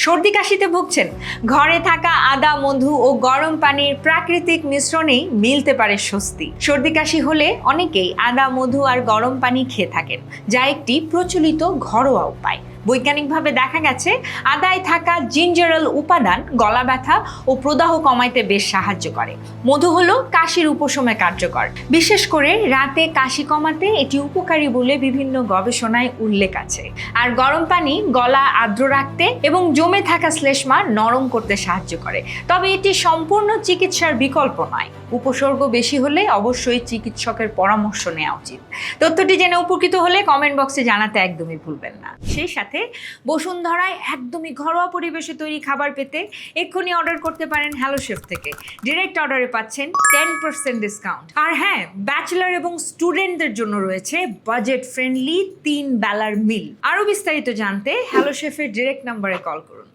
সর্দি কাশিতে ভুগছেন? ঘরে থাকা আদা, মধু ও গরম পানির প্রাকৃতিক মিশ্রণেই মিলতে পারে স্বস্তি। সর্দি কাশি হলে অনেকেই আদা, মধু আর গরম পানি খেয়ে থাকেন, যা একটি প্রচলিত ঘরোয়া উপায়। বৈজ্ঞানিকভাবে দেখা গেছে আদায় থাকা জিঞ্জারাল উপাদান গলা ব্যথা ও প্রদাহ কমাইতে বেশ সাহায্য করে। মধু হলো কাশির উপশমে কার্যকর, বিশেষ করে রাতে কাশি কমাতে এটি উপকারী বলে বিভিন্ন গবেষণায় উল্লেখ আছে। আর গরম পানি গলা আর্দ্র রাখতে এবং জমে থাকা শ্লেষ্মা নরম করতে সাহায্য করে। তবে এটি সম্পূর্ণ চিকিৎসার বিকল্প নয়। উপসর্গ বেশি হলে অবশ্যই চিকিৎসকের পরামর্শ নেওয়া উচিত। তথ্যটি জেনে উপকৃত হলে কমেন্ট বক্সে জানাতে একদমই ভুলবেন না। সেই সাথে বসুন্ধরায় একদমই ঘরোয়া পরিবেশে তৈরি খাবার পেতে এক্ষুনি অর্ডার করতে পারেন হ্যালো শেফ থেকে। ডিরেক্ট অর্ডারে পাচ্ছেন 10% ডিসকাউন্ট। আর হ্যাঁ, ব্যাচেলর এবং স্টুডেন্টদের জন্য রয়েছে বাজেট ফ্রেন্ডলি 3 বেলার মিল। আরও বিস্তারিত জানতে হ্যালো শেফের ডিরেক্ট নাম্বারে কল করুন।